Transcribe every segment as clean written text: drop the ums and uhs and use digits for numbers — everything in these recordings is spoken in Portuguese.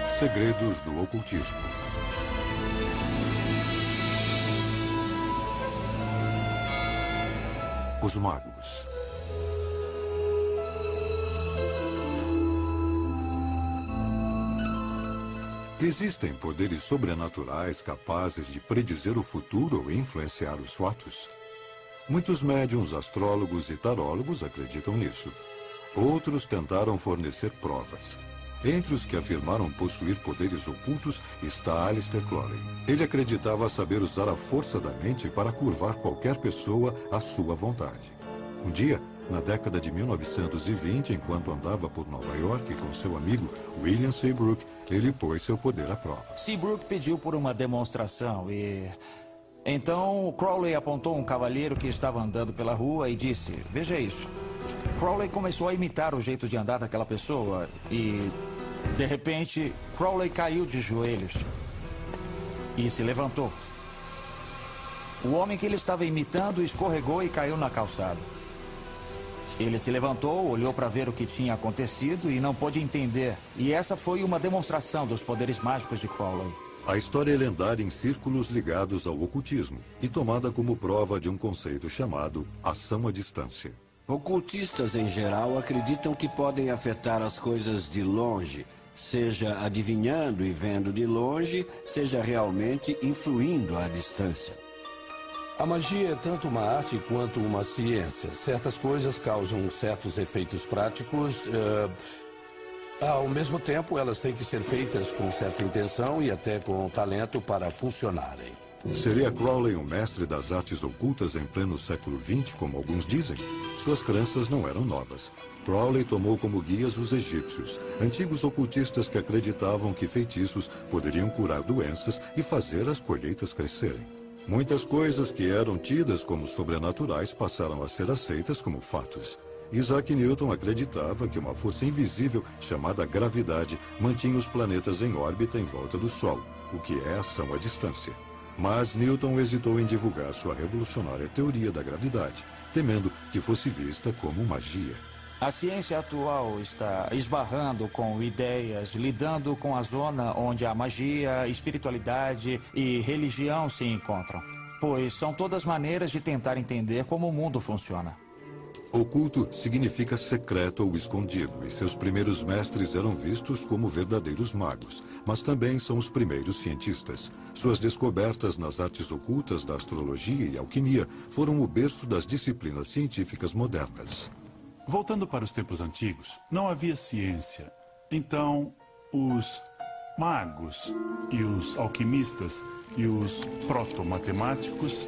Segredos do ocultismo. Os magos. Existem poderes sobrenaturais capazes de predizer o futuro ou influenciar os fatos? Muitos médiuns, astrólogos e tarólogos acreditam nisso. Outros tentaram fornecer provas. Entre os que afirmaram possuir poderes ocultos está Aleister Crowley. Ele acreditava saber usar a força da mente para curvar qualquer pessoa à sua vontade. Um dia, na década de 1920, enquanto andava por Nova York com seu amigo William Seabrook, ele pôs seu poder à prova. Seabrook pediu por uma demonstração e... Então, Crowley apontou um cavalheiro que estava andando pela rua e disse, veja isso. Crowley começou a imitar o jeito de andar daquela pessoa e, de repente, Crowley caiu de joelhos e se levantou. O homem que ele estava imitando escorregou e caiu na calçada. Ele se levantou, olhou para ver o que tinha acontecido e não pôde entender. E essa foi uma demonstração dos poderes mágicos de Crowley. A história é lendária em círculos ligados ao ocultismo e tomada como prova de um conceito chamado ação à distância. Ocultistas, em geral, acreditam que podem afetar as coisas de longe, seja adivinhando e vendo de longe, seja realmente influindo à distância. A magia é tanto uma arte quanto uma ciência. Certas coisas causam certos efeitos práticos. Ao mesmo tempo, elas têm que ser feitas com certa intenção e até com talento para funcionarem. Seria Crowley um mestre das artes ocultas em pleno século XX, como alguns dizem? Suas crenças não eram novas. Crowley tomou como guias os egípcios, antigos ocultistas que acreditavam que feitiços poderiam curar doenças e fazer as colheitas crescerem. Muitas coisas que eram tidas como sobrenaturais passaram a ser aceitas como fatos. Isaac Newton acreditava que uma força invisível, chamada gravidade, mantinha os planetas em órbita em volta do Sol, o que é ação à distância. Mas Newton hesitou em divulgar sua revolucionária teoria da gravidade, temendo que fosse vista como magia. A ciência atual está esbarrando com ideias, lidando com a zona onde a magia, espiritualidade e religião se encontram, pois são todas maneiras de tentar entender como o mundo funciona. Oculto significa secreto ou escondido, e seus primeiros mestres eram vistos como verdadeiros magos, mas também são os primeiros cientistas. Suas descobertas nas artes ocultas da astrologia e alquimia foram o berço das disciplinas científicas modernas. Voltando para os tempos antigos, não havia ciência. Então, os magos e os alquimistas e os proto-matemáticos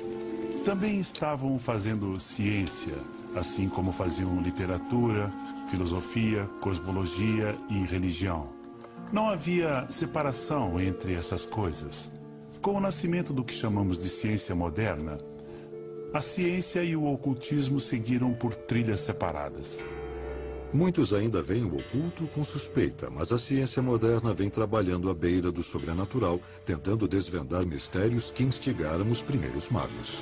também estavam fazendo ciência, assim como faziam literatura, filosofia, cosmologia e religião. Não havia separação entre essas coisas. Com o nascimento do que chamamos de ciência moderna, a ciência e o ocultismo seguiram por trilhas separadas. Muitos ainda veem o oculto com suspeita, mas a ciência moderna vem trabalhando à beira do sobrenatural, tentando desvendar mistérios que instigaram os primeiros magos.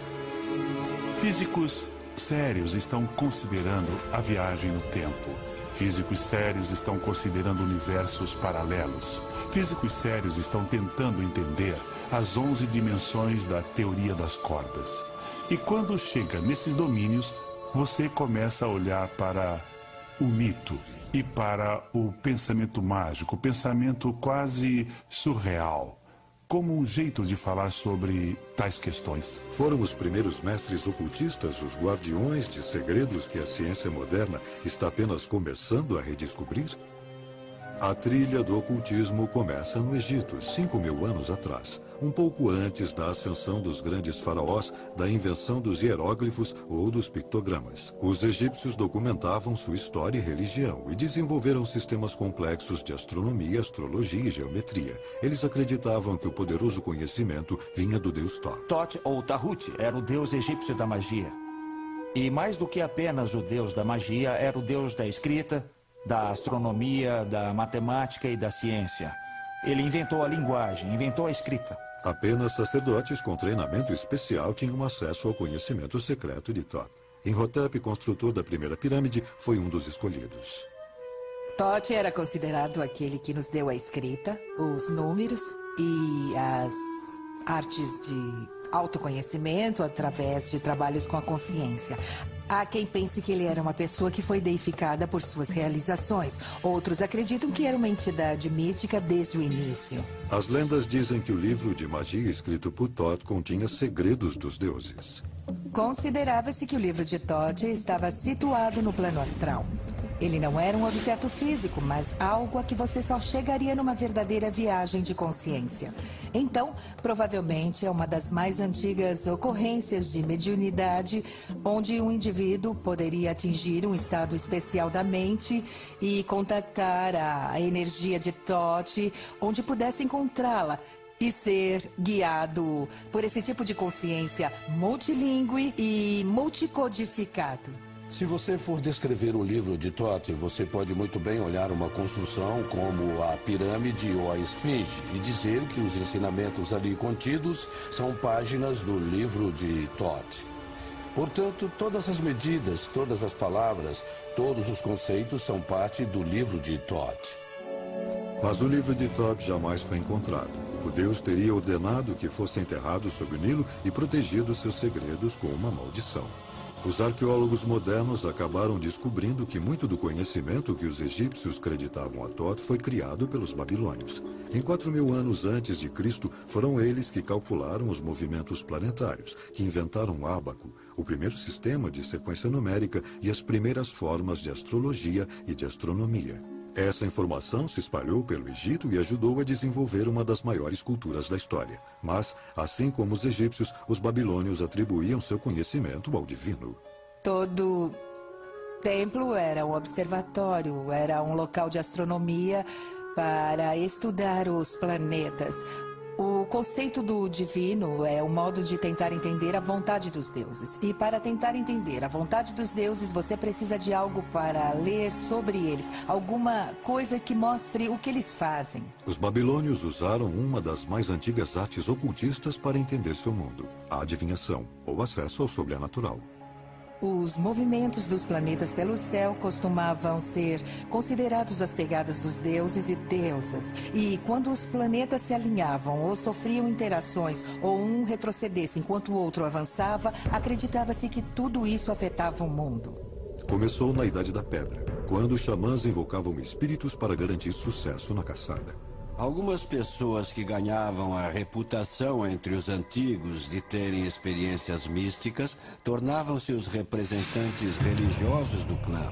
Físicos sérios estão considerando a viagem no tempo. Físicos sérios estão considerando universos paralelos. Físicos sérios estão tentando entender as 11 dimensões da teoria das cordas. E quando chega nesses domínios, você começa a olhar para o mito e para o pensamento mágico, o pensamento quase surreal, como um jeito de falar sobre tais questões. Foram os primeiros mestres ocultistas os guardiões de segredos que a ciência moderna está apenas começando a redescobrir? A trilha do ocultismo começa no Egito, 5.000 anos atrás, um pouco antes da ascensão dos grandes faraós, da invenção dos hieróglifos ou dos pictogramas. Os egípcios documentavam sua história e religião e desenvolveram sistemas complexos de astronomia, astrologia e geometria. Eles acreditavam que o poderoso conhecimento vinha do deus Thoth. Thoth, ou Tahut, era o deus egípcio da magia. E mais do que apenas o deus da magia, era o deus da escrita, da astronomia, da matemática e da ciência. Ele inventou a linguagem, inventou a escrita. Apenas sacerdotes com treinamento especial tinham acesso ao conhecimento secreto de Thoth. Imhotep, construtor da primeira pirâmide, foi um dos escolhidos. Tote era considerado aquele que nos deu a escrita, os números e as artes de autoconhecimento através de trabalhos com a consciência. Há quem pense que ele era uma pessoa que foi deificada por suas realizações. Outros acreditam que era uma entidade mística desde o início. As lendas dizem que o livro de magia escrito por Thoth continha segredos dos deuses. Considerava-se que o livro de Thoth estava situado no plano astral. Ele não era um objeto físico, mas algo a que você só chegaria numa verdadeira viagem de consciência. Então, provavelmente é uma das mais antigas ocorrências de mediunidade, onde um indivíduo poderia atingir um estado especial da mente e contatar a energia de Thoth, onde pudesse encontrá-la e ser guiado por esse tipo de consciência multilingüe e multicodificado. Se você for descrever o livro de Thoth, você pode muito bem olhar uma construção como a pirâmide ou a esfinge e dizer que os ensinamentos ali contidos são páginas do livro de Thoth. Portanto, todas as medidas, todas as palavras, todos os conceitos são parte do livro de Thoth. Mas o livro de Thoth jamais foi encontrado. O deus teria ordenado que fosse enterrado sob o Nilo e protegido seus segredos com uma maldição. Os arqueólogos modernos acabaram descobrindo que muito do conhecimento que os egípcios creditavam a Thoth foi criado pelos babilônios. Em 4.000 anos antes de Cristo, foram eles que calcularam os movimentos planetários, que inventaram o ábaco, o primeiro sistema de sequência numérica e as primeiras formas de astrologia e de astronomia. Essa informação se espalhou pelo Egito e ajudou a desenvolver uma das maiores culturas da história. Mas, assim como os egípcios, os babilônios atribuíam seu conhecimento ao divino. Todo templo era um observatório, era um local de astronomia para estudar os planetas. O conceito do divino é um modo de tentar entender a vontade dos deuses. E para tentar entender a vontade dos deuses, você precisa de algo para ler sobre eles. Alguma coisa que mostre o que eles fazem. Os babilônios usaram uma das mais antigas artes ocultistas para entender seu mundo: a adivinhação, ou acesso ao sobrenatural. Os movimentos dos planetas pelo céu costumavam ser considerados as pegadas dos deuses e deusas. E quando os planetas se alinhavam ou sofriam interações ou um retrocedesse enquanto o outro avançava, acreditava-se que tudo isso afetava o mundo. Começou na Idade da Pedra, quando os xamãs invocavam espíritos para garantir sucesso na caçada. Algumas pessoas que ganhavam a reputação entre os antigos de terem experiências místicas tornavam-se os representantes religiosos do clã.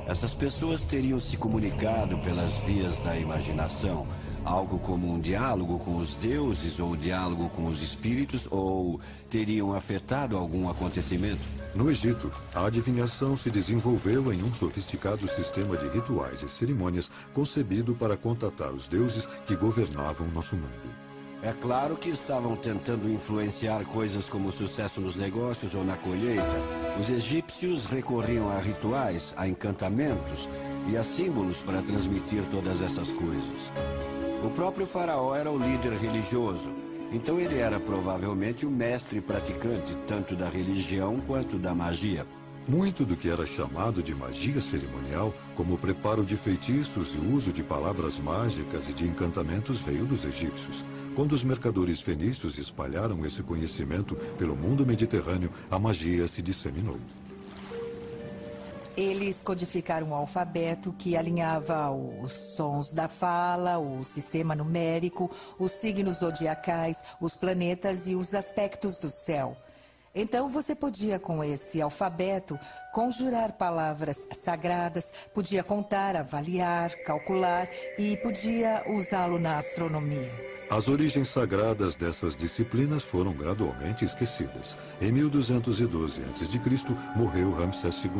Essas pessoas teriam se comunicado pelas vias da imaginação, algo como um diálogo com os deuses ou diálogo com os espíritos, ou teriam afetado algum acontecimento. No Egito, a adivinhação se desenvolveu em um sofisticado sistema de rituais e cerimônias concebido para contatar os deuses que governavam nosso mundo. É claro que estavam tentando influenciar coisas como o sucesso nos negócios ou na colheita. Os egípcios recorriam a rituais, a encantamentos e a símbolos para transmitir todas essas coisas. O próprio faraó era o líder religioso, então ele era provavelmente o mestre praticante tanto da religião quanto da magia. Muito do que era chamado de magia cerimonial, como o preparo de feitiços e o uso de palavras mágicas e de encantamentos, veio dos egípcios. Quando os mercadores fenícios espalharam esse conhecimento pelo mundo mediterrâneo, a magia se disseminou. Eles codificaram um alfabeto que alinhava os sons da fala, o sistema numérico, os signos zodiacais, os planetas e os aspectos do céu. Então você podia, com esse alfabeto, conjurar palavras sagradas, podia contar, avaliar, calcular e podia usá-lo na astronomia. As origens sagradas dessas disciplinas foram gradualmente esquecidas. Em 1212 a.C., morreu Ramsés II,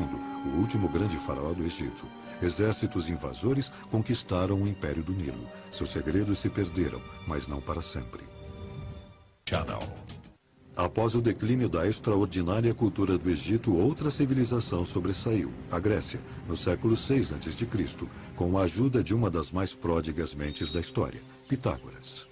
o último grande faraó do Egito. Exércitos invasores conquistaram o Império do Nilo. Seus segredos se perderam, mas não para sempre. Após o declínio da extraordinária cultura do Egito, outra civilização sobressaiu, a Grécia, no século VI a.C., com a ajuda de uma das mais pródigas mentes da história, Pitágoras.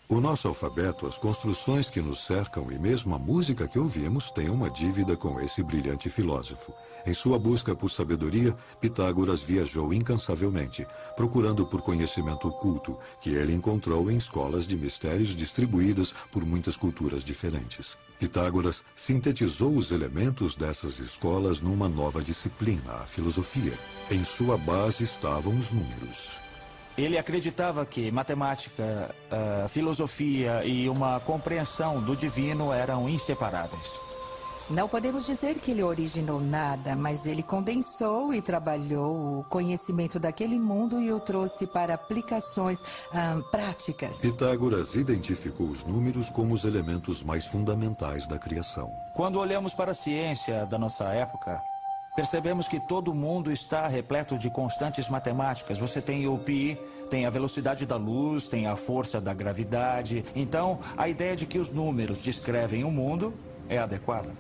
O nosso alfabeto, as construções que nos cercam e mesmo a música que ouvimos têm uma dívida com esse brilhante filósofo. Em sua busca por sabedoria, Pitágoras viajou incansavelmente, procurando por conhecimento oculto, que ele encontrou em escolas de mistérios distribuídas por muitas culturas diferentes. Pitágoras sintetizou os elementos dessas escolas numa nova disciplina, a filosofia. Em sua base estavam os números. Ele acreditava que matemática, filosofia e uma compreensão do divino eram inseparáveis. Não podemos dizer que ele originou nada, mas ele condensou e trabalhou o conhecimento daquele mundo e o trouxe para aplicações práticas. Pitágoras identificou os números como os elementos mais fundamentais da criação. Quando olhamos para a ciência da nossa época, percebemos que todo mundo está repleto de constantes matemáticas. Você tem o pi, tem a velocidade da luz, tem a força da gravidade. Então, a ideia de que os números descrevem o mundo é adequada.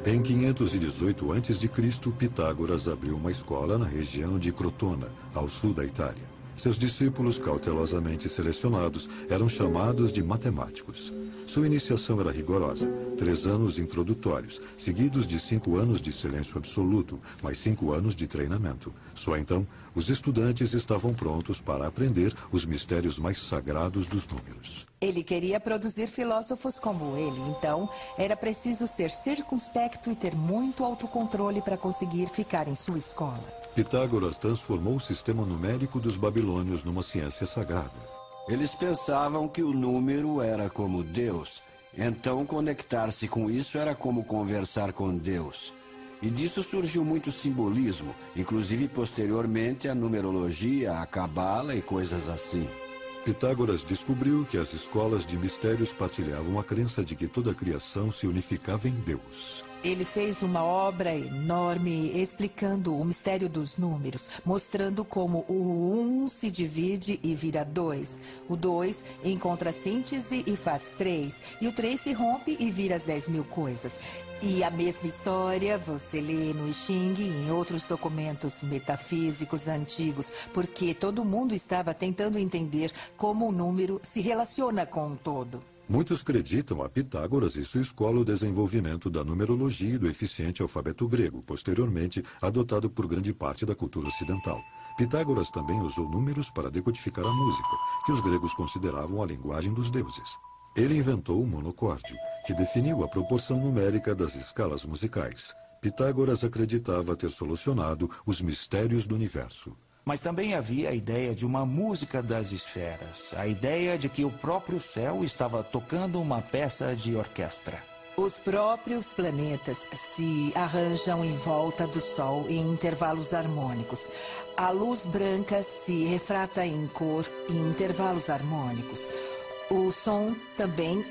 Em 518 a.C., Pitágoras abriu uma escola na região de Crotona, ao sul da Itália. Seus discípulos, cautelosamente selecionados, eram chamados de matemáticos. Sua iniciação era rigorosa, 3 anos introdutórios, seguidos de 5 anos de silêncio absoluto, mais 5 anos de treinamento. Só então, os estudantes estavam prontos para aprender os mistérios mais sagrados dos números. Ele queria produzir filósofos como ele, então era preciso ser circunspecto e ter muito autocontrole para conseguir ficar em sua escola. Pitágoras transformou o sistema numérico dos babilônios numa ciência sagrada. Eles pensavam que o número era como Deus. Então, conectar-se com isso era como conversar com Deus. E disso surgiu muito simbolismo, inclusive posteriormente a numerologia, a cabala e coisas assim. Pitágoras descobriu que as escolas de mistérios partilhavam a crença de que toda a criação se unificava em Deus. Ele fez uma obra enorme explicando o mistério dos números, mostrando como o 1 se divide e vira 2. O 2 encontra síntese e faz 3. E o 3 se rompe e vira as 10.000 coisas. E a mesma história você lê no I Ching e em outros documentos metafísicos antigos, porque todo mundo estava tentando entender como o número se relaciona com o todo. Muitos acreditam a Pitágoras e sua escola o desenvolvimento da numerologia e do eficiente alfabeto grego, posteriormente adotado por grande parte da cultura ocidental. Pitágoras também usou números para decodificar a música, que os gregos consideravam a linguagem dos deuses. Ele inventou o monocórdio, que definiu a proporção numérica das escalas musicais. Pitágoras acreditava ter solucionado os mistérios do universo. Mas também havia a ideia de uma música das esferas, a ideia de que o próprio céu estava tocando uma peça de orquestra. Os próprios planetas se arranjam em volta do Sol em intervalos harmônicos. A luz branca se refrata em cor em intervalos harmônicos. O som também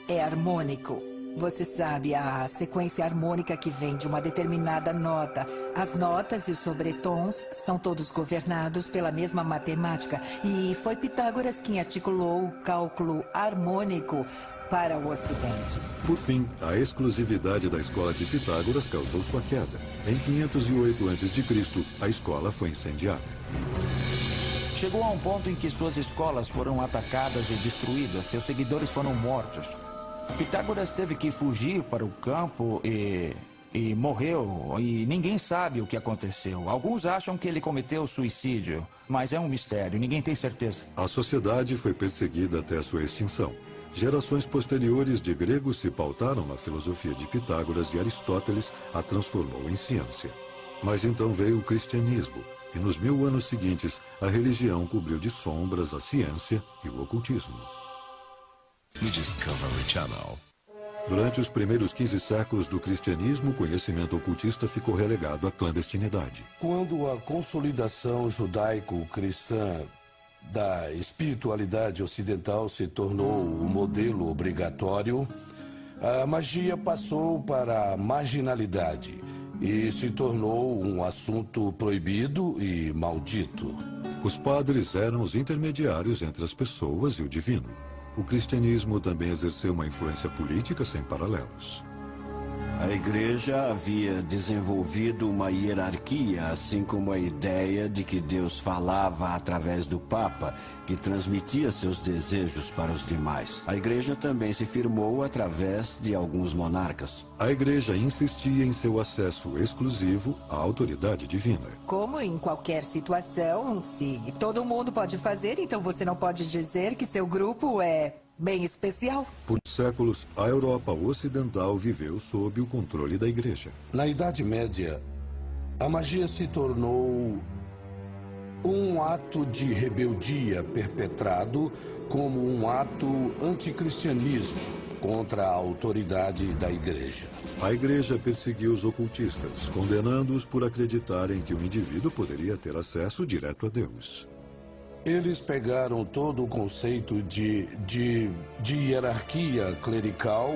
é harmônico. Você sabe, a sequência harmônica que vem de uma determinada nota. As notas e os sobretons são todos governados pela mesma matemática. E foi Pitágoras quem articulou o cálculo harmônico para o Ocidente. Por fim, a exclusividade da escola de Pitágoras causou sua queda. Em 508 a.C., a escola foi incendiada. Chegou a um ponto em que suas escolas foram atacadas e destruídas, seus seguidores foram mortos. Pitágoras teve que fugir para o campo e morreu, e ninguém sabe o que aconteceu. Alguns acham que ele cometeu suicídio, mas é um mistério, ninguém tem certeza. A sociedade foi perseguida até sua extinção. Gerações posteriores de gregos se pautaram na filosofia de Pitágoras e Aristóteles a transformou em ciência. Mas então veio o cristianismo, e nos 1000 anos seguintes, a religião cobriu de sombras a ciência e o ocultismo. No Discovery Channel. Durante os primeiros 15 séculos do cristianismo, o conhecimento ocultista ficou relegado à clandestinidade. Quando a consolidação judaico-cristã da espiritualidade ocidental se tornou o modelo obrigatório, a magia passou para a marginalidade e se tornou um assunto proibido e maldito. Os padres eram os intermediários entre as pessoas e o divino. O cristianismo também exerceu uma influência política sem paralelos. A igreja havia desenvolvido uma hierarquia, assim como a ideia de que Deus falava através do Papa, que transmitia seus desejos para os demais. A igreja também se firmou através de alguns monarcas. A igreja insistia em seu acesso exclusivo à autoridade divina. Como em qualquer situação, se todo mundo pode fazer, então você não pode dizer que seu grupo é bem especial. Por séculos, a Europa Ocidental viveu sob o controle da igreja. Na Idade Média, a magia se tornou um ato de rebeldia perpetrado como um ato anticristianismo contra a autoridade da igreja. A igreja perseguiu os ocultistas, condenando-os por acreditarem que o indivíduo poderia ter acesso direto a Deus. Eles pegaram todo o conceito de hierarquia clerical,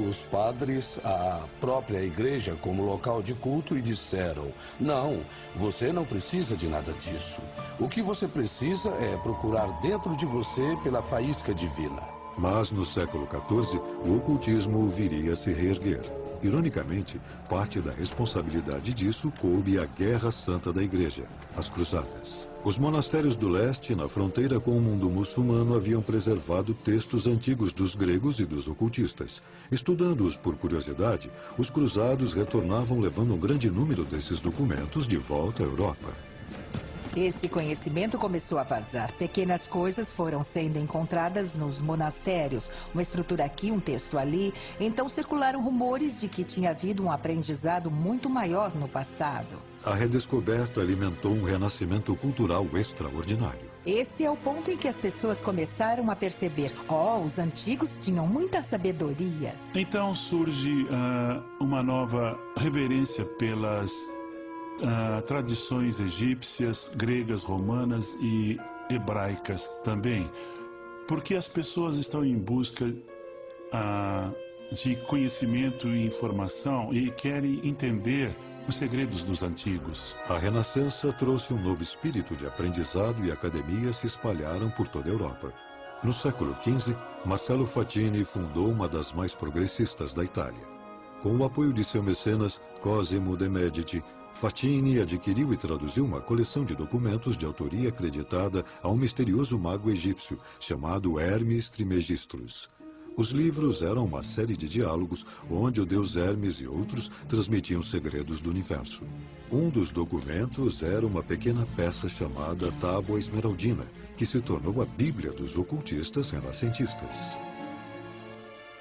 os padres, a própria igreja como local de culto e disseram: não, você não precisa de nada disso. O que você precisa é procurar dentro de você pela faísca divina. Mas no século XIV, o ocultismo viria a se reerguer. Ironicamente, parte da responsabilidade disso coube à Guerra Santa da Igreja, as Cruzadas. Os monastérios do leste, na fronteira com o mundo muçulmano, haviam preservado textos antigos dos gregos e dos ocultistas. Estudando-os por curiosidade, os cruzados retornavam levando um grande número desses documentos de volta à Europa. Esse conhecimento começou a vazar. Pequenas coisas foram sendo encontradas nos monastérios. Uma estrutura aqui, um texto ali. Então circularam rumores de que tinha havido um aprendizado muito maior no passado. A redescoberta alimentou um renascimento cultural extraordinário. Esse é o ponto em que as pessoas começaram a perceber: os antigos tinham muita sabedoria. Então surge uma nova reverência pelas tradições egípcias, gregas, romanas e hebraicas também, porque as pessoas estão em busca de conhecimento e informação e querem entender os segredos dos antigos. A Renascença trouxe um novo espírito de aprendizado e academias se espalharam por toda a Europa. No século XV, Marcello Fatini fundou uma das mais progressistas da Itália. Com o apoio de seu mecenas, Cosimo de' Medici, Fatini adquiriu e traduziu uma coleção de documentos de autoria acreditada a um misterioso mago egípcio chamado Hermes Trismegistus. Os livros eram uma série de diálogos onde o deus Hermes e outros transmitiam segredos do universo. Um dos documentos era uma pequena peça chamada Tábua Esmeraldina, que se tornou a Bíblia dos ocultistas renascentistas.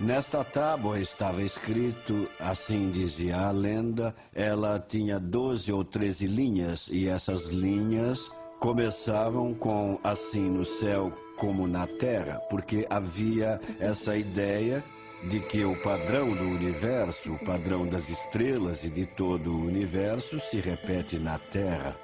Nesta tábua estava escrito, assim dizia a lenda, ela tinha 12 ou 13 linhas e essas linhas começavam com assim no céu como na terra, porque havia essa ideia de que o padrão do universo, o padrão das estrelas e de todo o universo se repete na terra.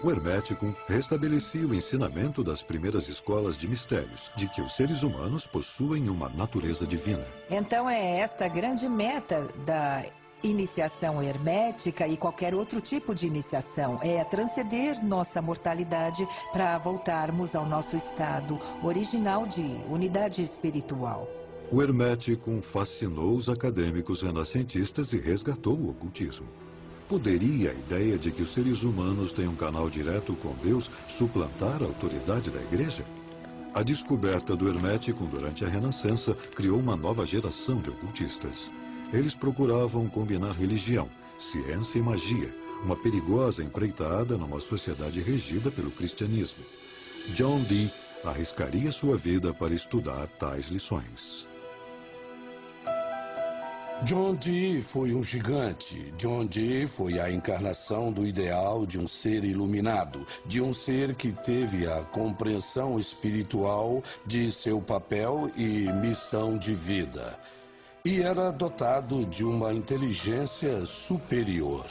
O Hermético restabelecia o ensinamento das primeiras escolas de mistérios, de que os seres humanos possuem uma natureza divina. Então é esta a grande meta da iniciação hermética e qualquer outro tipo de iniciação. É transcender nossa mortalidade para voltarmos ao nosso estado original de unidade espiritual. O Hermético fascinou os acadêmicos renascentistas e resgatou o ocultismo. Poderia a ideia de que os seres humanos têm um canal direto com Deus suplantar a autoridade da igreja? A descoberta do Hermético durante a Renascença criou uma nova geração de ocultistas. Eles procuravam combinar religião, ciência e magia, uma perigosa empreitada numa sociedade regida pelo cristianismo. John Dee arriscaria sua vida para estudar tais lições. John Dee foi um gigante. John Dee foi a encarnação do ideal de um ser iluminado, de um ser que teve a compreensão espiritual de seu papel e missão de vida. E era dotado de uma inteligência superior.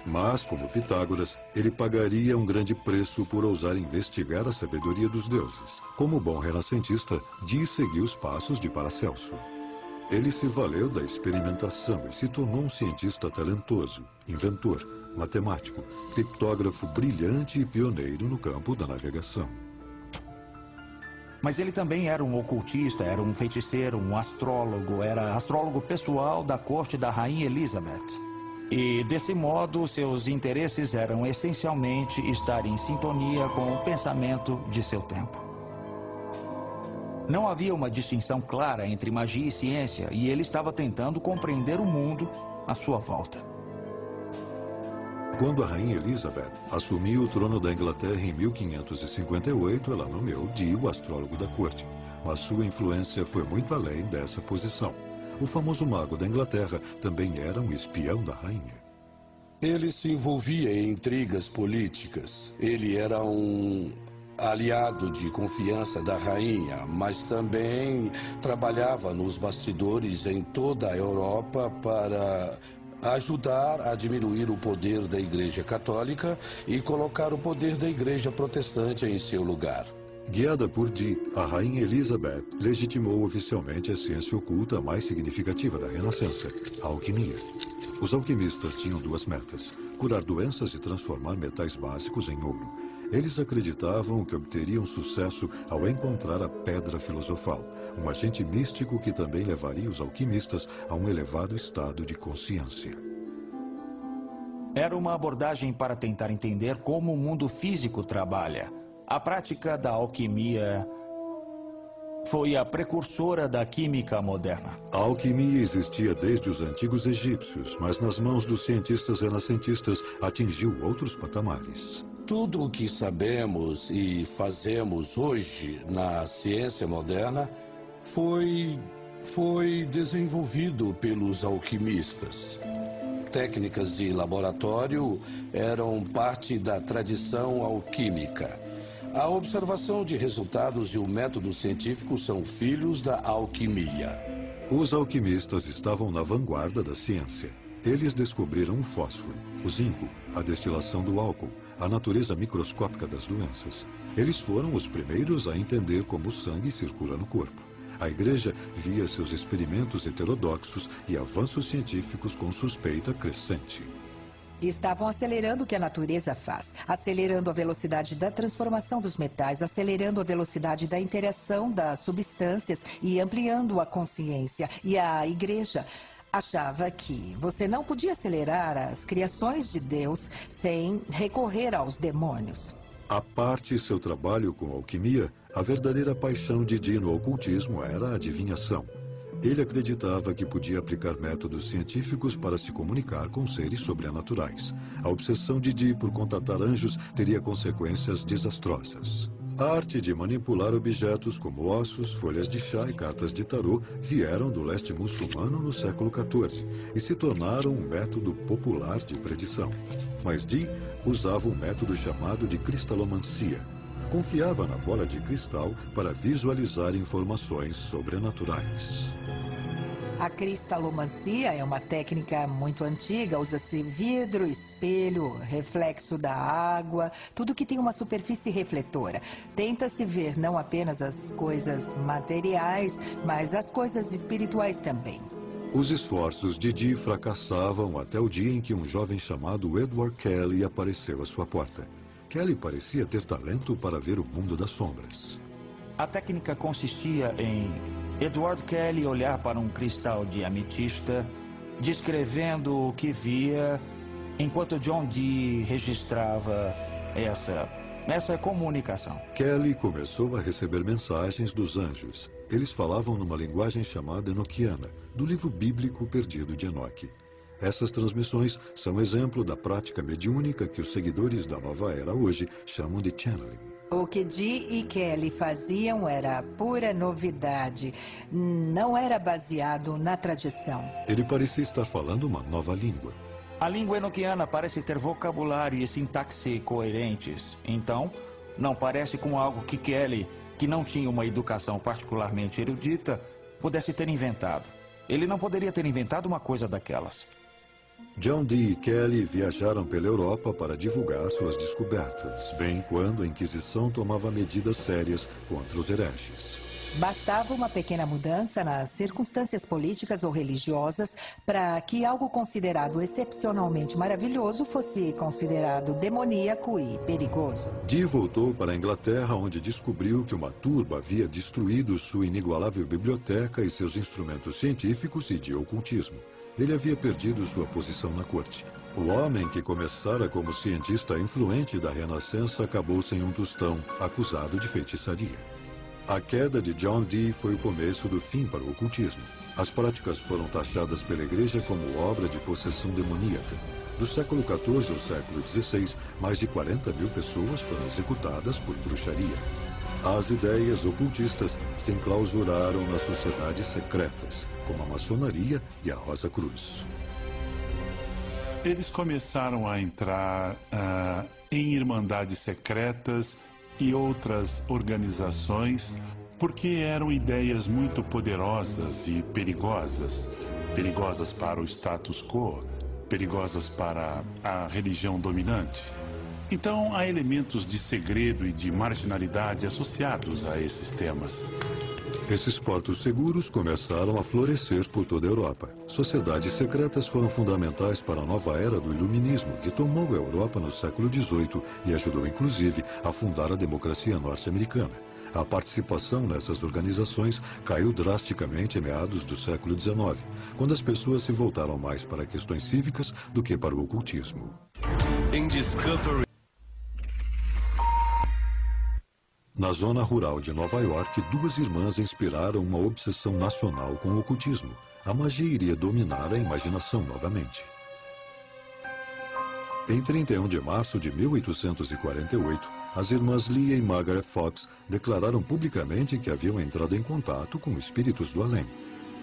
Mas, como Pitágoras, ele pagaria um grande preço por ousar investigar a sabedoria dos deuses. Como bom renascentista, Dee seguiu os passos de Paracelso. Ele se valeu da experimentação e se tornou um cientista talentoso, inventor, matemático, criptógrafo brilhante e pioneiro no campo da navegação. Mas ele também era um ocultista, era um feiticeiro, um astrólogo, era astrólogo pessoal da corte da Rainha Elizabeth. E, desse modo, seus interesses eram essencialmente estar em sintonia com o pensamento de seu tempo. Não havia uma distinção clara entre magia e ciência, e ele estava tentando compreender o mundo à sua volta. Quando a Rainha Elizabeth assumiu o trono da Inglaterra em 1558, ela nomeou Dee o astrólogo da corte. Mas sua influência foi muito além dessa posição. O famoso mago da Inglaterra também era um espião da rainha. Ele se envolvia em intrigas políticas. Ele era um aliado de confiança da rainha, mas também trabalhava nos bastidores em toda a Europa para ajudar a diminuir o poder da Igreja Católica e colocar o poder da Igreja Protestante em seu lugar. Guiada por Dee, a Rainha Elizabeth legitimou oficialmente a ciência oculta mais significativa da Renascença, a alquimia. Os alquimistas tinham duas metas: curar doenças e transformar metais básicos em ouro. Eles acreditavam que obteriam sucesso ao encontrar a pedra filosofal, um agente místico que também levaria os alquimistas a um elevado estado de consciência. Era uma abordagem para tentar entender como o mundo físico trabalha. A prática da alquimia foi a precursora da química moderna. A alquimia existia desde os antigos egípcios, mas nas mãos dos cientistas renascentistas atingiu outros patamares. Tudo o que sabemos e fazemos hoje na ciência moderna foi desenvolvido pelos alquimistas. Técnicas de laboratório eram parte da tradição alquímica. A observação de resultados e o método científico são filhos da alquimia. Os alquimistas estavam na vanguarda da ciência. Eles descobriram o fósforo, o zinco, a destilação do álcool, a natureza microscópica das doenças. Eles foram os primeiros a entender como o sangue circula no corpo. A Igreja via seus experimentos heterodoxos e avanços científicos com suspeita crescente. Estavam acelerando o que a natureza faz, acelerando a velocidade da transformação dos metais, acelerando a velocidade da interação das substâncias e ampliando a consciência. E a Igreja achava que você não podia acelerar as criações de Deus sem recorrer aos demônios. À parte seu trabalho com alquimia, a verdadeira paixão de Dee no ocultismo era a adivinhação. Ele acreditava que podia aplicar métodos científicos para se comunicar com seres sobrenaturais. A obsessão de Dee por contatar anjos teria consequências desastrosas. A arte de manipular objetos como ossos, folhas de chá e cartas de tarô vieram do leste muçulmano no século XIV e se tornaram um método popular de predição. Mas Dee usava um método chamado de cristalomancia. Confiava na bola de cristal para visualizar informações sobrenaturais. A cristalomancia é uma técnica muito antiga. Usa-se vidro, espelho, reflexo da água, tudo que tem uma superfície refletora. Tenta-se ver não apenas as coisas materiais, mas as coisas espirituais também. Os esforços de Dee fracassavam até o dia em que um jovem chamado Edward Kelly apareceu à sua porta. Kelly parecia ter talento para ver o mundo das sombras. A técnica consistia em Edward Kelly olhar para um cristal de ametista, descrevendo o que via, enquanto John Dee registrava essa comunicação. Kelly começou a receber mensagens dos anjos. Eles falavam numa linguagem chamada enoquiana, do livro bíblico perdido de Enoque. Essas transmissões são exemplo da prática mediúnica que os seguidores da nova era hoje chamam de channeling. O que Dee e Kelly faziam era pura novidade. Não era baseado na tradição. Ele parecia estar falando uma nova língua. A língua enoquiana parece ter vocabulário e sintaxe coerentes. Então, não parece com algo que Kelly, que não tinha uma educação particularmente erudita, pudesse ter inventado. Ele não poderia ter inventado uma coisa daquelas. John Dee e Kelly viajaram pela Europa para divulgar suas descobertas, bem quando a Inquisição tomava medidas sérias contra os hereges. Bastava uma pequena mudança nas circunstâncias políticas ou religiosas para que algo considerado excepcionalmente maravilhoso fosse considerado demoníaco e perigoso. Dee voltou para a Inglaterra, onde descobriu que uma turba havia destruído sua inigualável biblioteca e seus instrumentos científicos e de ocultismo. Ele havia perdido sua posição na corte. O homem que começara como cientista influente da Renascença acabou sem um tostão, acusado de feitiçaria. A queda de John Dee foi o começo do fim para o ocultismo. As práticas foram taxadas pela Igreja como obra de possessão demoníaca. Do século XIV ao século XVI, mais de 40 mil pessoas foram executadas por bruxaria. As ideias ocultistas se enclausuraram nas sociedades secretas, como a maçonaria e a Rosa Cruz. Eles começaram a entrar em irmandades secretas e outras organizações porque eram ideias muito poderosas e perigosas. Perigosas para o status quo, perigosas para a religião dominante. Então, há elementos de segredo e de marginalidade associados a esses temas. Esses portos seguros começaram a florescer por toda a Europa. Sociedades secretas foram fundamentais para a nova era do Iluminismo, que tomou a Europa no século XVIII e ajudou, inclusive, a fundar a democracia norte-americana. A participação nessas organizações caiu drasticamente em meados do século XIX, quando as pessoas se voltaram mais para questões cívicas do que para o ocultismo. Na zona rural de Nova York, duas irmãs inspiraram uma obsessão nacional com o ocultismo. A magia iria dominar a imaginação novamente. Em 31 de março de 1848, as irmãs Leah e Margaret Fox declararam publicamente que haviam entrado em contato com espíritos do além.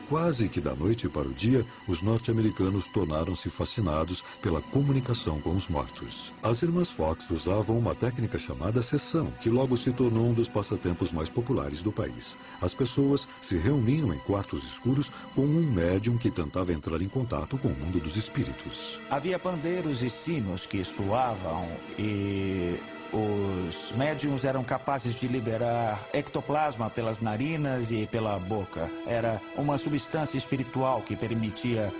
Quase que da noite para o dia, os norte-americanos tornaram-se fascinados pela comunicação com os mortos. As irmãs Fox usavam uma técnica chamada sessão, que logo se tornou um dos passatempos mais populares do país. As pessoas se reuniam em quartos escuros com um médium que tentava entrar em contato com o mundo dos espíritos. Havia pandeiros e sinos que soavam e os médiums eram capazes de liberar ectoplasma pelas narinas e pela boca. Era uma substância espiritual que permitia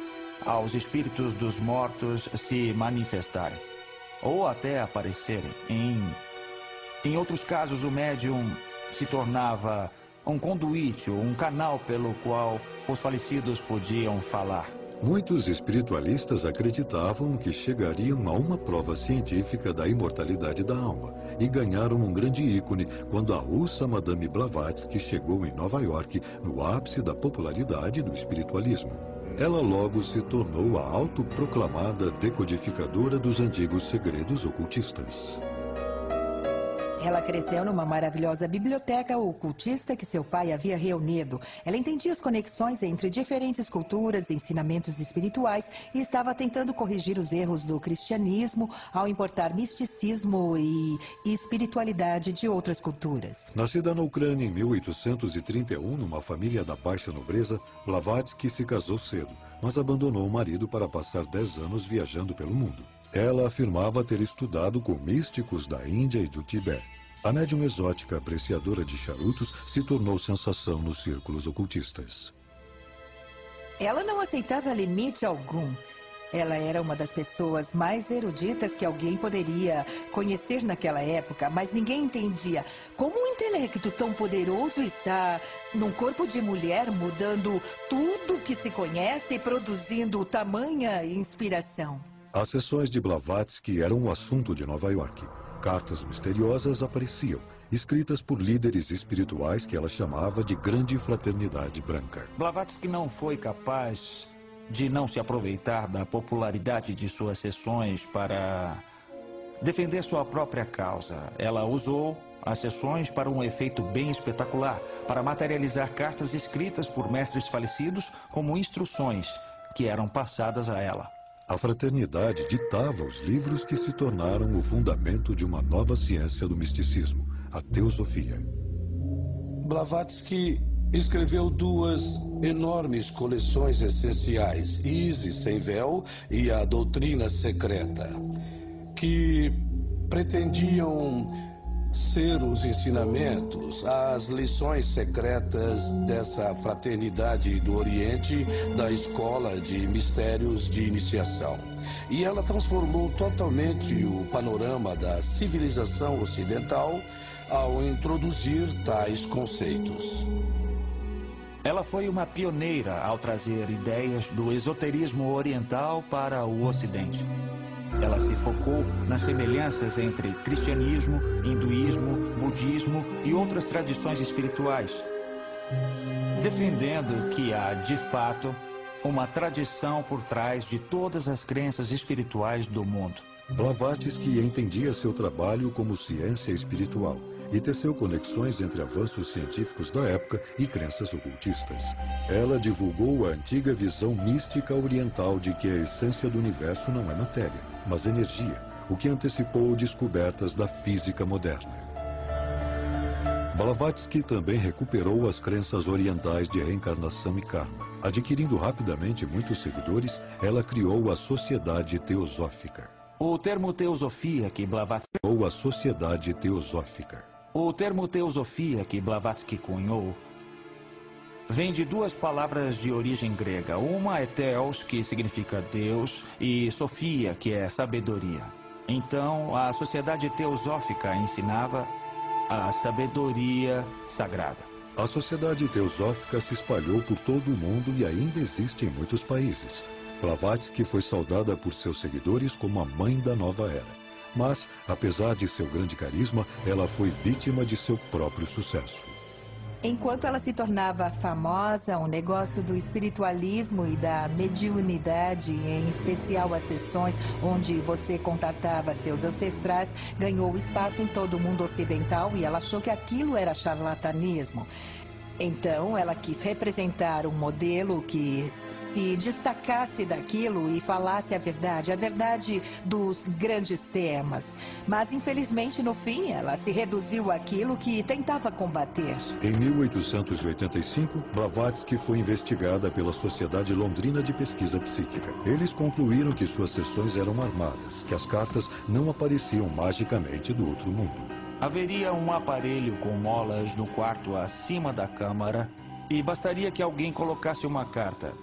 aos espíritos dos mortos se manifestarem ou até aparecerem. Em outros casos, o médium se tornava um conduíte, um canal pelo qual os falecidos podiam falar. Muitos espiritualistas acreditavam que chegariam a uma prova científica da imortalidade da alma e ganharam um grande ícone quando a russa Madame Blavatsky chegou em Nova York no ápice da popularidade do espiritualismo. Ela logo se tornou a autoproclamada decodificadora dos antigos segredos ocultistas. Ela cresceu numa maravilhosa biblioteca ocultista que seu pai havia reunido. Ela entendia as conexões entre diferentes culturas e ensinamentos espirituais e estava tentando corrigir os erros do cristianismo ao importar misticismo e espiritualidade de outras culturas. Nascida na Ucrânia em 1831, numa família da baixa nobreza, Blavatsky se casou cedo, mas abandonou o marido para passar 10 anos viajando pelo mundo. Ela afirmava ter estudado com místicos da Índia e do Tibete. A médium exótica apreciadora de charutos se tornou sensação nos círculos ocultistas. Ela não aceitava limite algum. Ela era uma das pessoas mais eruditas que alguém poderia conhecer naquela época, mas ninguém entendia como um intelecto tão poderoso está num corpo de mulher, mudando tudo que se conhece e produzindo tamanha inspiração. As sessões de Blavatsky eram o assunto de Nova York. Cartas misteriosas apareciam, escritas por líderes espirituais que ela chamava de Grande Fraternidade Branca. Blavatsky não foi capaz de não se aproveitar da popularidade de suas sessões para defender sua própria causa. Ela usou as sessões para um efeito bem espetacular, para materializar cartas escritas por mestres falecidos como instruções que eram passadas a ela. A fraternidade ditava os livros que se tornaram o fundamento de uma nova ciência do misticismo, a teosofia. Blavatsky escreveu duas enormes coleções essenciais, Isis sem véu e a Doutrina Secreta, que pretendiam ser os ensinamentos, as lições secretas dessa fraternidade do Oriente, da escola de mistérios de iniciação. E ela transformou totalmente o panorama da civilização ocidental ao introduzir tais conceitos. Ela foi uma pioneira ao trazer ideias do esoterismo oriental para o Ocidente. Ela se focou nas semelhanças entre cristianismo, hinduísmo, budismo e outras tradições espirituais, defendendo que há, de fato, uma tradição por trás de todas as crenças espirituais do mundo. Blavatsky entendia seu trabalho como ciência espiritual e teceu conexões entre avanços científicos da época e crenças ocultistas. Ela divulgou a antiga visão mística oriental de que a essência do universo não é matéria, mas energia, o que antecipou descobertas da física moderna. Blavatsky também recuperou as crenças orientais de reencarnação e karma. Adquirindo rapidamente muitos seguidores, ela criou a Sociedade Teosófica. O termo teosofia que Blavatsky cunhou vem de duas palavras de origem grega. Uma é theos, que significa Deus, e sofia, que é sabedoria. Então, a Sociedade Teosófica ensinava a sabedoria sagrada. A Sociedade Teosófica se espalhou por todo o mundo e ainda existe em muitos países. Blavatsky foi saudada por seus seguidores como a mãe da nova era. Mas, apesar de seu grande carisma, ela foi vítima de seu próprio sucesso. Enquanto ela se tornava famosa, o negócio do espiritualismo e da mediunidade, em especial as sessões onde você contatava seus ancestrais, ganhou espaço em todo o mundo ocidental e ela achou que aquilo era charlatanismo. Então, ela quis representar um modelo que se destacasse daquilo e falasse a verdade dos grandes temas. Mas, infelizmente, no fim, ela se reduziu àquilo que tentava combater. Em 1885, Blavatsky foi investigada pela Sociedade Londrina de Pesquisa Psíquica. Eles concluíram que suas sessões eram armadas, que as cartas não apareciam magicamente do outro mundo. Haveria um aparelho com molas no quarto acima da câmara e bastaria que alguém colocasse uma carta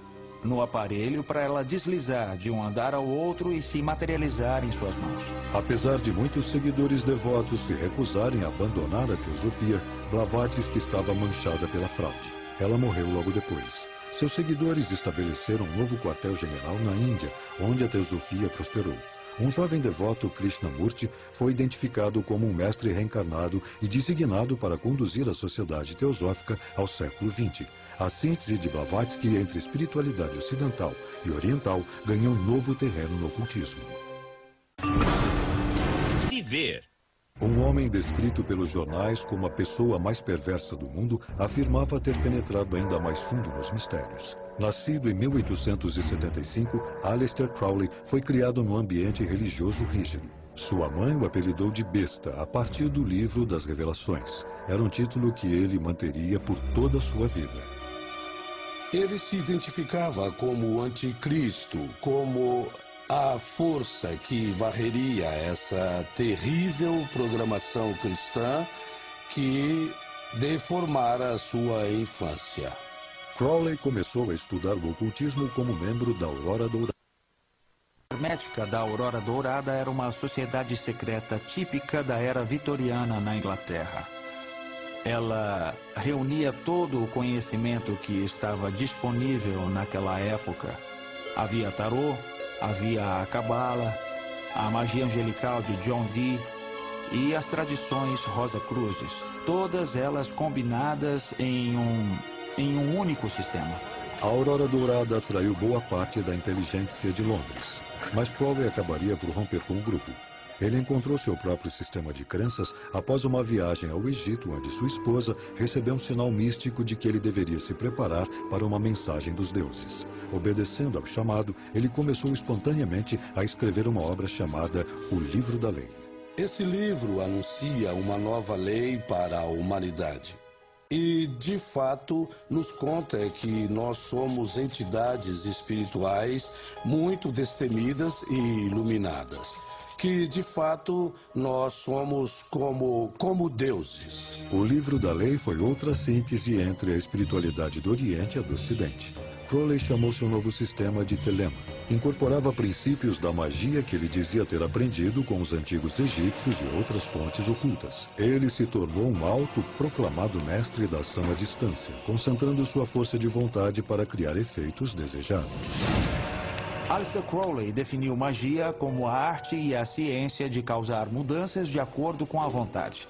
no aparelho para ela deslizar de um andar ao outro e se materializar em suas mãos. Apesar de muitos seguidores devotos se recusarem a abandonar a teosofia, Blavatsky estava manchada pela fraude. Ela morreu logo depois. Seus seguidores estabeleceram um novo quartel-general na Índia, onde a teosofia prosperou. Um jovem devoto, Krishnamurti, foi identificado como um mestre reencarnado e designado para conduzir a Sociedade Teosófica ao século XX. A síntese de Blavatsky entre espiritualidade ocidental e oriental ganhou um novo terreno no ocultismo. Viver. Um homem descrito pelos jornais como a pessoa mais perversa do mundo afirmava ter penetrado ainda mais fundo nos mistérios. Nascido em 1875, Aleister Crowley foi criado num ambiente religioso rígido. Sua mãe o apelidou de besta a partir do livro das Revelações. Era um título que ele manteria por toda a sua vida. Ele se identificava como o anticristo, como a força que varreria essa terrível programação cristã que deformara a sua infância. Crowley começou a estudar o ocultismo como membro da Aurora Dourada. A Hermética da Aurora Dourada era uma sociedade secreta típica da era vitoriana na Inglaterra. Ela reunia todo o conhecimento que estava disponível naquela época. Havia tarô, havia a cabala, a magia angelical de John Dee e as tradições Rosa-Cruzes, todas elas combinadas em um único sistema. A Aurora Dourada atraiu boa parte da inteligência de Londres, mas Crowley acabaria por romper com o grupo. Ele encontrou seu próprio sistema de crenças após uma viagem ao Egito, onde sua esposa recebeu um sinal místico de que ele deveria se preparar para uma mensagem dos deuses. Obedecendo ao chamado, ele começou espontaneamente a escrever uma obra chamada O Livro da Lei. Esse livro anuncia uma nova lei para a humanidade. E, de fato, nos conta que nós somos entidades espirituais muito destemidas e iluminadas, que, de fato, nós somos como deuses. O livro da lei foi outra síntese entre a espiritualidade do Oriente e a do Ocidente. Crowley chamou seu novo sistema de Telema. Incorporava princípios da magia que ele dizia ter aprendido com os antigos egípcios e outras fontes ocultas. Ele se tornou um autoproclamado mestre da ação à distância, concentrando sua força de vontade para criar efeitos desejados. Aleister Crowley definiu magia como a arte e a ciência de causar mudanças de acordo com a vontade.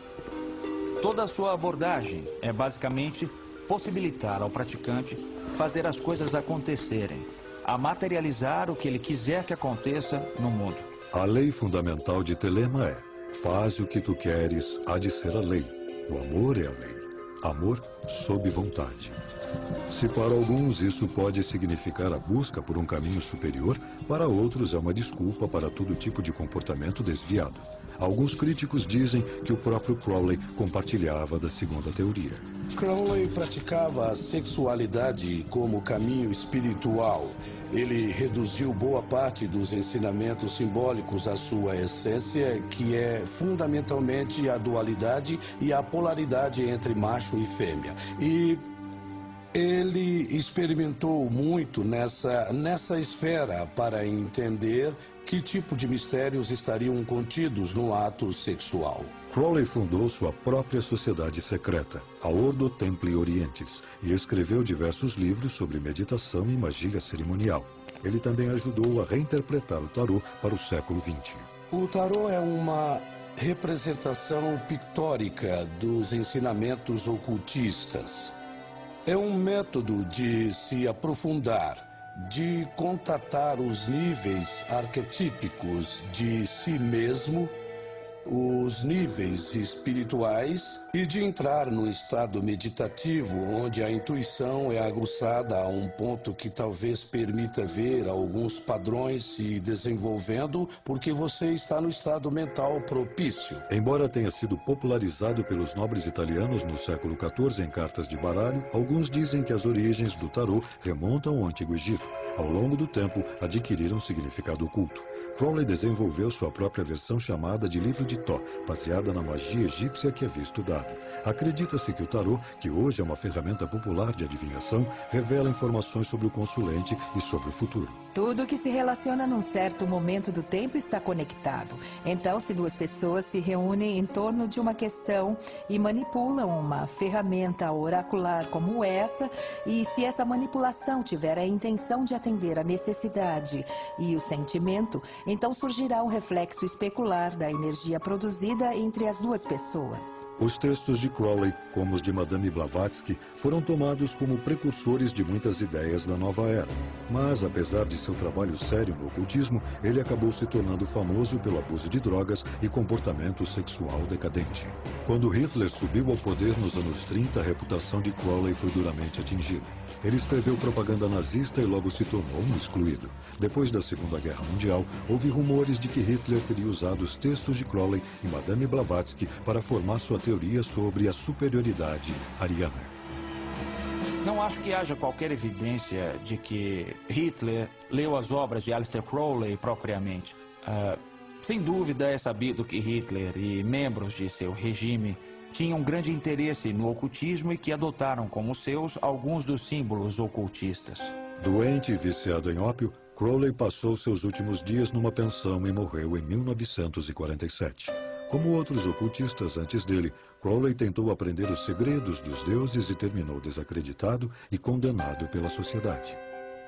Toda a sua abordagem é basicamente possibilitar ao praticante fazer as coisas acontecerem, a materializar o que ele quiser que aconteça no mundo. A lei fundamental de Telema é: faz o que tu queres, há de ser a lei. O amor é a lei. Amor sob vontade. Se para alguns isso pode significar a busca por um caminho superior, para outros é uma desculpa para todo tipo de comportamento desviado. Alguns críticos dizem que o próprio Crowley compartilhava da segunda teoria. Crowley praticava a sexualidade como caminho espiritual. Ele reduziu boa parte dos ensinamentos simbólicos à sua essência, que é fundamentalmente a dualidade e a polaridade entre macho e fêmea. E ele experimentou muito nessa esfera para entender que tipo de mistérios estariam contidos no ato sexual. Crowley fundou sua própria sociedade secreta, a Ordo Templi Orientis, e escreveu diversos livros sobre meditação e magia cerimonial. Ele também ajudou a reinterpretar o tarô para o século XX. O tarô é uma representação pictórica dos ensinamentos ocultistas. É um método de se aprofundar, de contatar os níveis arquetípicos de si mesmo, os níveis espirituais e de entrar num estado meditativo onde a intuição é aguçada a um ponto que talvez permita ver alguns padrões se desenvolvendo porque você está no estado mental propício. Embora tenha sido popularizado pelos nobres italianos no século XIV em cartas de baralho, alguns dizem que as origens do tarô remontam ao Antigo Egito. Ao longo do tempo, adquiriram significado oculto. Crowley desenvolveu sua própria versão chamada de Livro de Tó, baseada na magia egípcia que havia estudado. Acredita-se que o tarô, que hoje é uma ferramenta popular de adivinhação, revela informações sobre o consulente e sobre o futuro. Tudo que se relaciona num certo momento do tempo está conectado. Então, se duas pessoas se reúnem em torno de uma questão e manipulam uma ferramenta oracular como essa, e se essa manipulação tiver a intenção de atender a necessidade e o sentimento, então surgirá um reflexo especular da energia produzida entre as duas pessoas. Os textos de Crowley, como os de Madame Blavatsky, foram tomados como precursores de muitas ideias da nova era. Mas, apesar de seu trabalho sério no ocultismo, ele acabou se tornando famoso pelo abuso de drogas e comportamento sexual decadente. Quando Hitler subiu ao poder nos anos 30, a reputação de Crowley foi duramente atingida. Ele escreveu propaganda nazista e logo se tornou um excluído. Depois da Segunda Guerra Mundial, houve rumores de que Hitler teria usado os textos de Crowley e Madame Blavatsky para formar sua teoria sobre a superioridade ariana. Não acho que haja qualquer evidência de que Hitler leu as obras de Aleister Crowley propriamente. Sem dúvida é sabido que Hitler e membros de seu regime tinham grande interesse no ocultismo e que adotaram como seus alguns dos símbolos ocultistas. Doente e viciado em ópio, Crowley passou seus últimos dias numa pensão e morreu em 1947. Como outros ocultistas antes dele, Crowley tentou aprender os segredos dos deuses e terminou desacreditado e condenado pela sociedade.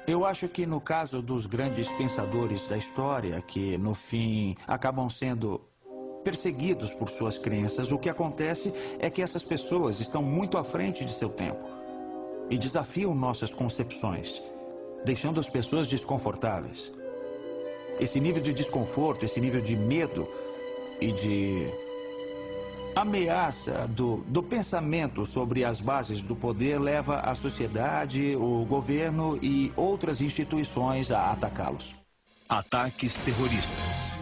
Eu acho que no caso dos grandes pensadores da história, que no fim acabam sendo perseguidos por suas crenças, o que acontece é que essas pessoas estão muito à frente de seu tempo e desafiam nossas concepções, deixando as pessoas desconfortáveis. Esse nível de desconforto, esse nível de medo e de ameaça do pensamento sobre as bases do poder leva a sociedade, o governo e outras instituições a atacá-los. Ataques terroristas.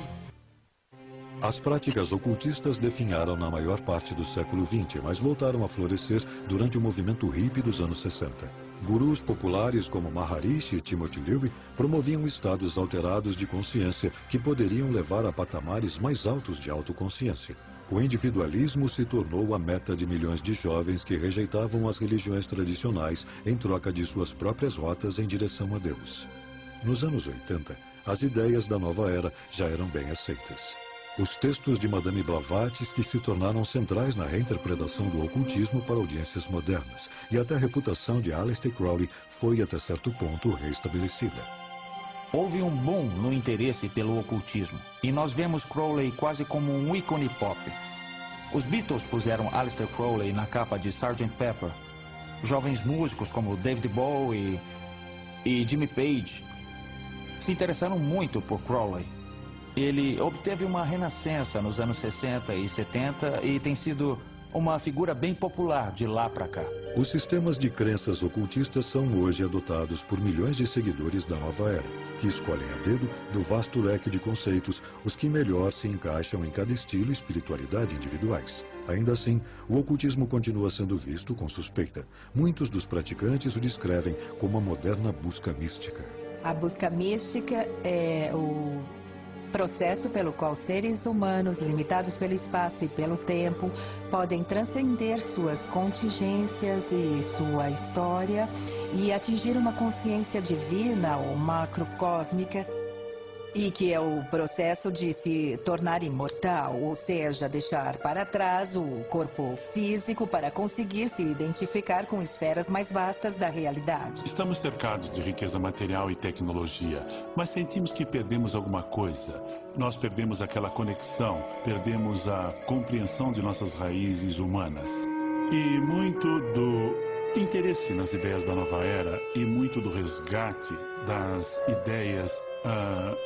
As práticas ocultistas definharam na maior parte do século XX, mas voltaram a florescer durante o movimento hippie dos anos 60. Gurus populares como Maharishi e Timothy Leary promoviam estados alterados de consciência que poderiam levar a patamares mais altos de autoconsciência. O individualismo se tornou a meta de milhões de jovens que rejeitavam as religiões tradicionais em troca de suas próprias rotas em direção a Deus. Nos anos 80, as ideias da nova era já eram bem aceitas. Os textos de Madame Blavatsky se tornaram centrais na reinterpretação do ocultismo para audiências modernas, e até a reputação de Aleister Crowley foi até certo ponto restabelecida. Houve um boom no interesse pelo ocultismo, e nós vemos Crowley quase como um ícone pop. Os Beatles puseram Aleister Crowley na capa de Sgt. Pepper. Jovens músicos como David Bowie e Jimmy Page se interessaram muito por Crowley. Ele obteve uma renascença nos anos 60 e 70 e tem sido uma figura bem popular de lá para cá. Os sistemas de crenças ocultistas são hoje adotados por milhões de seguidores da nova era, que escolhem a dedo do vasto leque de conceitos os que melhor se encaixam em cada estilo e espiritualidade individuais. Ainda assim, o ocultismo continua sendo visto com suspeita. Muitos dos praticantes o descrevem como uma moderna busca mística. A busca mística é o processo pelo qual seres humanos, limitados pelo espaço e pelo tempo, podem transcender suas contingências e sua história e atingir uma consciência divina ou macrocósmica, e que é o processo de se tornar imortal, ou seja, deixar para trás o corpo físico para conseguir se identificar com esferas mais vastas da realidade. Estamos cercados de riqueza material e tecnologia, mas sentimos que perdemos alguma coisa. Nós perdemos aquela conexão, perdemos a compreensão de nossas raízes humanas. E muito do interesse nas ideias da nova era e muito do resgate das ideias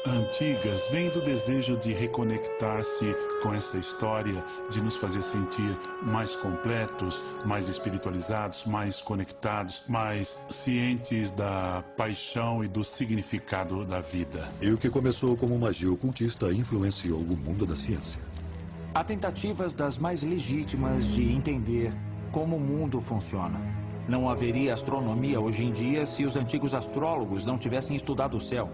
antigas vem do desejo de reconectar-se com essa história, de nos fazer sentir mais completos, mais espiritualizados, mais conectados, mais cientes da paixão e do significado da vida. E o que começou como magia ocultista influenciou o mundo da ciência. Há tentativas das mais legítimas de entender como o mundo funciona. Não haveria astronomia hoje em dia se os antigos astrólogos não tivessem estudado o céu.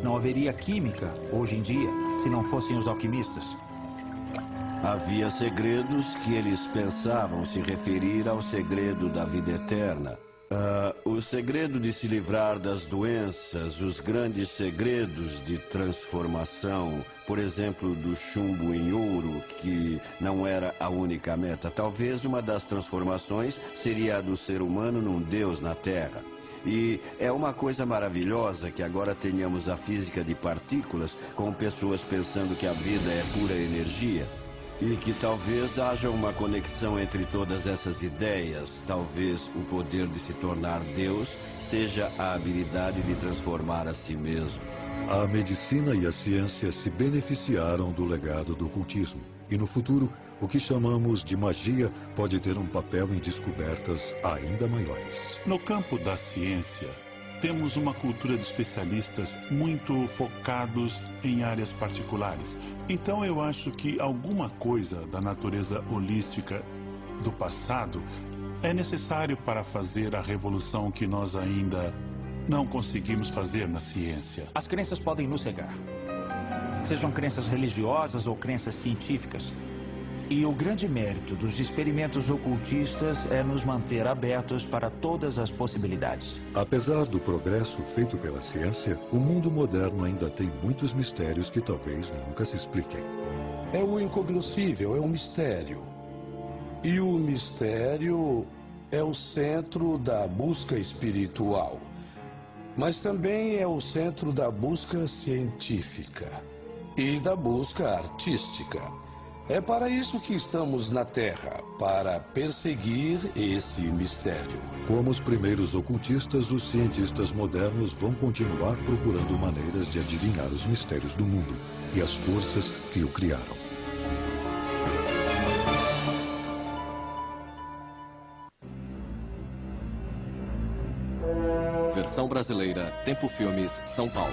Não haveria química hoje em dia se não fossem os alquimistas. Havia segredos que eles pensavam se referir ao segredo da vida eterna. O segredo de se livrar das doenças, os grandes segredos de transformação, por exemplo, do chumbo em ouro, que não era a única meta. Talvez uma das transformações seria a do ser humano num Deus na Terra. E é uma coisa maravilhosa que agora tenhamos a física de partículas, com pessoas pensando que a vida é pura energia. E que talvez haja uma conexão entre todas essas ideias. Talvez o poder de se tornar Deus seja a habilidade de transformar a si mesmo. A medicina e a ciência se beneficiaram do legado do ocultismo. E no futuro, o que chamamos de magia pode ter um papel em descobertas ainda maiores. No campo da ciência, temos uma cultura de especialistas muito focados em áreas particulares. Então eu acho que alguma coisa da natureza holística do passado é necessário para fazer a revolução que nós ainda não conseguimos fazer na ciência. As crenças podem nos cegar. Sejam crenças religiosas ou crenças científicas. E o grande mérito dos experimentos ocultistas é nos manter abertos para todas as possibilidades. Apesar do progresso feito pela ciência, o mundo moderno ainda tem muitos mistérios que talvez nunca se expliquem. É o incognoscível, é o mistério. E o mistério é o centro da busca espiritual. Mas também é o centro da busca científica e da busca artística. É para isso que estamos na Terra, para perseguir esse mistério. Como os primeiros ocultistas, os cientistas modernos vão continuar procurando maneiras de adivinhar os mistérios do mundo e as forças que o criaram. Versão brasileira, Tempo Filmes, São Paulo.